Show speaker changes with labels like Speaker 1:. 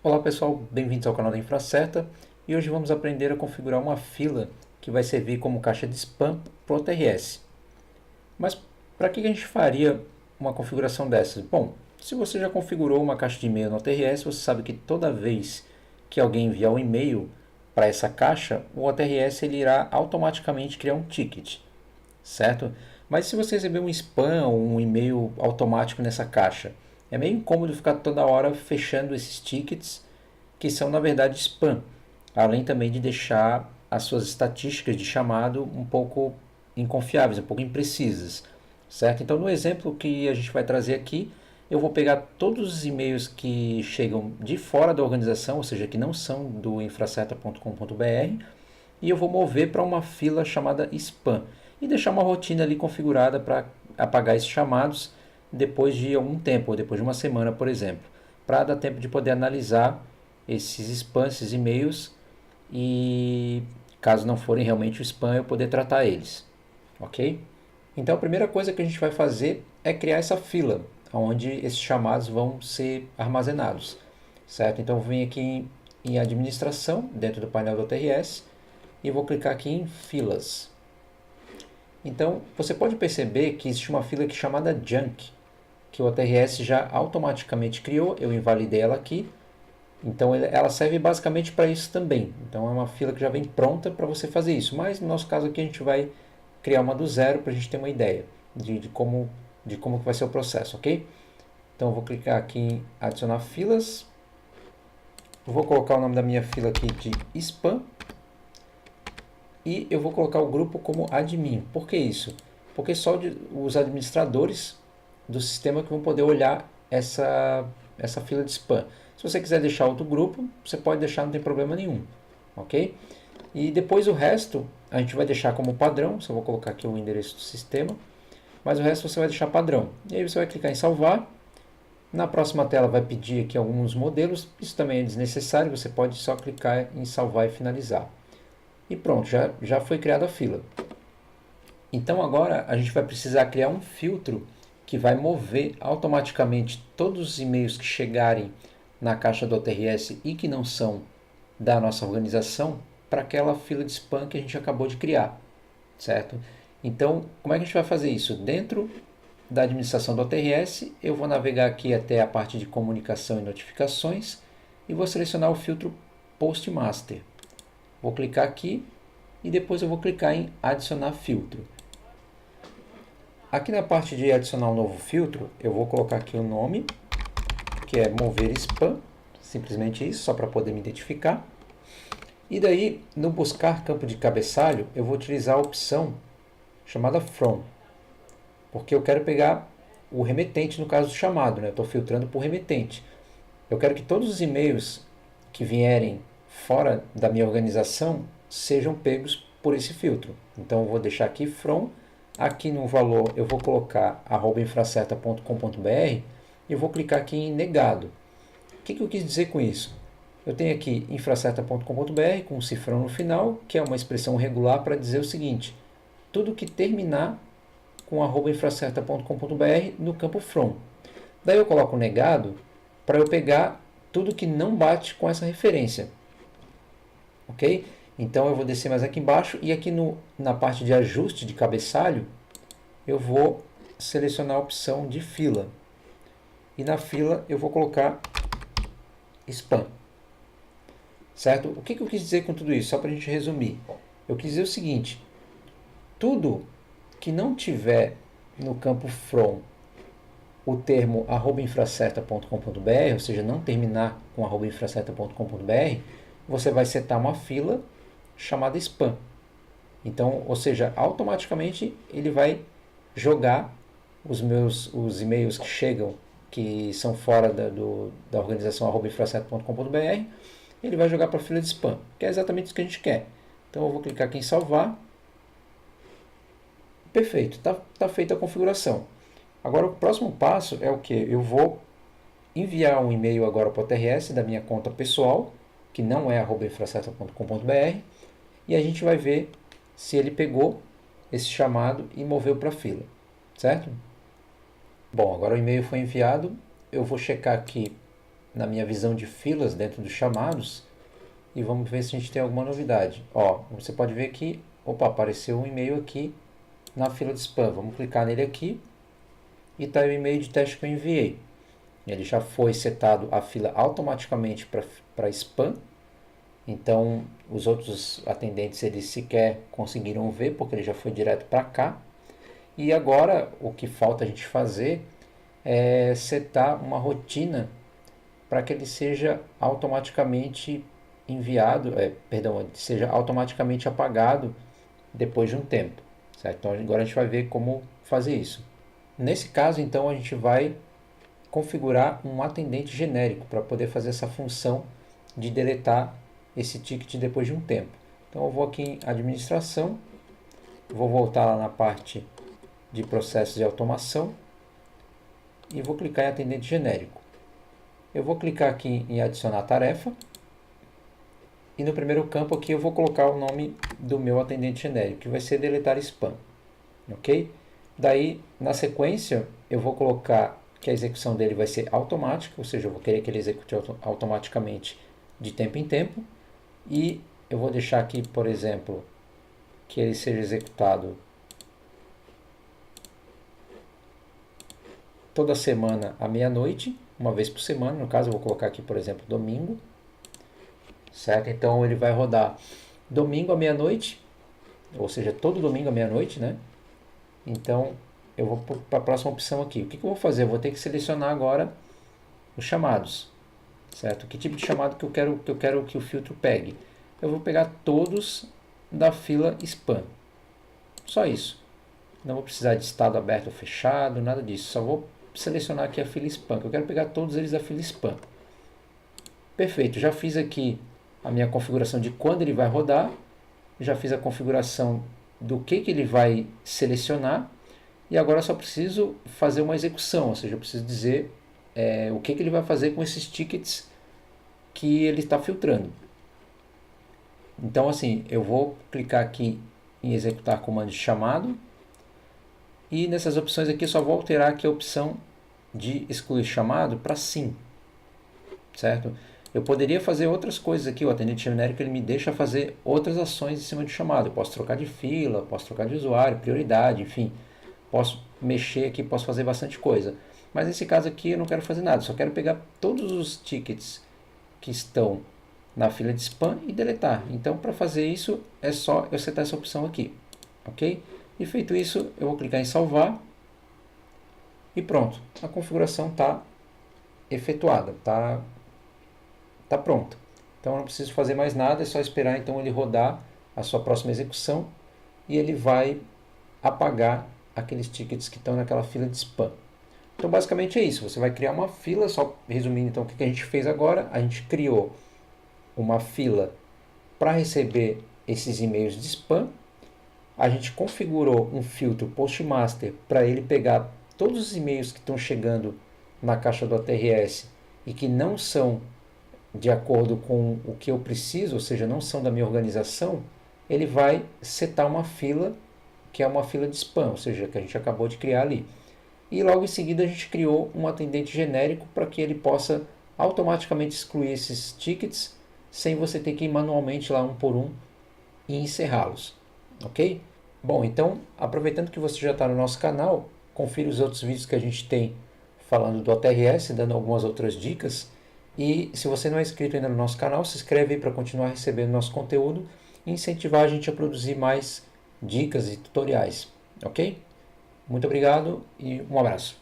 Speaker 1: Olá pessoal, bem-vindos ao canal da Infracerta e hoje vamos aprender a configurar uma fila que vai servir como caixa de spam para o OTRS. Mas para que a gente faria uma configuração dessas? Bom, se você já configurou uma caixa de e-mail no OTRS, você sabe que toda vez que alguém enviar um e-mail para essa caixa, o OTRS ele irá automaticamente criar um ticket, certo? Mas se você receber um spam ou um e-mail automático nessa caixa, é meio incômodo ficar toda hora fechando esses tickets que são na verdade spam, além também de deixar as suas estatísticas de chamado um pouco inconfiáveis, um pouco imprecisas, certo? Então no exemplo que a gente vai trazer aqui, eu vou pegar todos os e-mails que chegam de fora da organização, ou seja, que não são do infracerta.com.br, e eu vou mover para uma fila chamada spam e deixar uma rotina ali configurada para apagar esses chamados depois de algum tempo, ou depois de uma semana, por exemplo, para dar tempo de poder analisar esses spams, esses e-mails e caso não forem realmente o spam, eu poder tratar eles, ok? Então a primeira coisa que a gente vai fazer é criar essa fila, onde esses chamados vão ser armazenados, certo? Então eu venho aqui em administração, dentro do painel do OTRS, e vou clicar aqui em filas. Então você pode perceber que existe uma fila aqui chamada junk, que o OTRS já automaticamente criou, eu invalidei ela aqui. Então ela serve basicamente para isso também. Então é uma fila que já vem pronta para você fazer isso. Mas no nosso caso aqui a gente vai criar uma do zero para a gente ter uma ideia de como que vai ser o processo, ok? Então eu vou clicar aqui em adicionar filas. Vou colocar o nome da minha fila aqui de spam. E eu vou colocar o grupo como admin. Por que isso? Porque só os administradores do sistema que vão poder olhar essa fila de spam. Se você quiser deixar outro grupo, você pode deixar, não tem problema nenhum, ok? E depois o resto a gente vai deixar como padrão, só vou colocar aqui o endereço do sistema, mas o resto você vai deixar padrão. E aí você vai clicar em salvar. Na próxima tela vai pedir aqui alguns modelos, isso também é desnecessário, você pode só clicar em salvar e finalizar. E pronto, já foi criada a fila. Então agora a gente vai precisar criar um filtro que vai mover automaticamente todos os e-mails que chegarem na caixa do OTRS e que não são da nossa organização para aquela fila de spam que a gente acabou de criar, certo? Então, como é que a gente vai fazer isso? Dentro da administração do OTRS, eu vou navegar aqui até a parte de comunicação e notificações e vou selecionar o filtro Postmaster. Vou clicar aqui e depois eu vou clicar em adicionar filtro. Aqui na parte de adicionar um novo filtro, eu vou colocar aqui o nome, que é mover spam, simplesmente isso, só para poder me identificar. E daí, no buscar campo de cabeçalho, eu vou utilizar a opção chamada from, porque eu quero pegar o remetente no caso do chamado, né? Eu estou filtrando por remetente. Eu quero que todos os e-mails que vierem fora da minha organização sejam pegos por esse filtro. Então eu vou deixar aqui from, aqui no valor eu vou colocar @infracerta.com.br e vou clicar aqui em negado. O que eu quis dizer com isso? Eu tenho aqui infracerta.com.br com um cifrão no final, que é uma expressão regular para dizer o seguinte: tudo que terminar com @infracerta.com.br no campo from. Daí eu coloco negado para eu pegar tudo que não bate com essa referência. Ok? Então eu vou descer mais aqui embaixo e aqui na parte de ajuste de cabeçalho eu vou selecionar a opção de fila. E na fila eu vou colocar spam. Certo? O que eu quis dizer com tudo isso? Só para a gente resumir. Eu quis dizer o seguinte: tudo que não tiver no campo from o termo @infracerta.com.br, ou seja, não terminar com @infracerta.com.br, você vai setar uma fila chamada spam. Então, ou seja, automaticamente ele vai jogar os e-mails que chegam, que são fora da organização @infracerta.com.br, ele vai jogar para a fila de spam, que é exatamente isso que a gente quer. Então eu vou clicar aqui em salvar. Perfeito, tá feita a configuração. Agora o próximo passo é o que? Eu vou enviar um e-mail agora para o TRS da minha conta pessoal, que não é @infracerta.com.br, e a gente vai ver se ele pegou esse chamado e moveu para a fila, certo? Bom, agora o e-mail foi enviado, eu vou checar aqui na minha visão de filas dentro dos chamados e vamos ver se a gente tem alguma novidade. Ó, você pode ver que, opa, apareceu um e-mail aqui na fila de spam. Vamos clicar nele aqui e está o e-mail de teste que eu enviei. Ele já foi setado a fila automaticamente para spam. Então, os outros atendentes eles sequer conseguiram ver, porque ele já foi direto para cá. E agora, o que falta a gente fazer é setar uma rotina para que ele seja automaticamente enviado, seja automaticamente apagado depois de um tempo. Certo? Então, agora a gente vai ver como fazer isso. Nesse caso, então, a gente vai configurar um atendente genérico para poder fazer essa função de deletar esse ticket depois de um tempo. Então eu vou aqui em administração, vou voltar lá na parte de processos de automação e vou clicar em atendente genérico. Eu vou clicar aqui em adicionar tarefa e no primeiro campo aqui eu vou colocar o nome do meu atendente genérico, que vai ser deletar spam, ok? Daí na sequência eu vou colocar que a execução dele vai ser automática, ou seja, eu vou querer que ele execute automaticamente de tempo em tempo. E eu vou deixar aqui, por exemplo, que ele seja executado toda semana à meia-noite, uma vez por semana. No caso, eu vou colocar aqui, por exemplo, domingo. Certo? Então, ele vai rodar domingo à meia-noite, ou seja, todo domingo à meia-noite, né? Então, eu vou para a próxima opção aqui. O que eu vou fazer? Eu vou ter que selecionar agora os chamados. Certo? Que tipo de chamado que eu quero que o filtro pegue? Eu vou pegar todos da fila spam. Só isso. Não vou precisar de estado aberto ou fechado, nada disso. Só vou selecionar aqui a fila spam, que eu quero pegar todos eles da fila spam. Perfeito. Já fiz aqui a minha configuração de quando ele vai rodar. Já fiz a configuração do que ele vai selecionar. E agora eu só preciso fazer uma execução, ou seja, eu preciso dizer o que ele vai fazer com esses tickets que ele está filtrando. Então, assim, eu vou clicar aqui em executar comando de chamado e nessas opções aqui eu só vou alterar aqui a opção de excluir chamado para sim, certo? Eu poderia fazer outras coisas aqui, o atendente genérico ele me deixa fazer outras ações em cima de chamado. Eu posso trocar de fila, posso trocar de usuário, prioridade, enfim, posso mexer aqui, posso fazer bastante coisa. Mas nesse caso aqui eu não quero fazer nada, só quero pegar todos os tickets que estão na fila de spam e deletar. Então para fazer isso é só eu setar essa opção aqui, ok? E feito isso eu vou clicar em salvar e pronto, a configuração está efetuada, está pronta. Então eu não preciso fazer mais nada, é só esperar então ele rodar a sua próxima execução e ele vai apagar aqueles tickets que estão naquela fila de spam. Então basicamente é isso, você vai criar uma fila, só resumindo então o que a gente fez agora, a gente criou uma fila para receber esses e-mails de spam, a gente configurou um filtro Postmaster para ele pegar todos os e-mails que estão chegando na caixa do ATRS e que não são de acordo com o que eu preciso, ou seja, não são da minha organização, ele vai setar uma fila que é uma fila de spam, ou seja, que a gente acabou de criar ali. E logo em seguida a gente criou um atendente genérico para que ele possa automaticamente excluir esses tickets sem você ter que ir manualmente lá um por um e encerrá-los, ok? Bom, então aproveitando que você já está no nosso canal, confira os outros vídeos que a gente tem falando do ATRS, dando algumas outras dicas. E se você não é inscrito ainda no nosso canal, se inscreve aí para continuar recebendo nosso conteúdo e incentivar a gente a produzir mais dicas e tutoriais, ok? Muito obrigado e um abraço.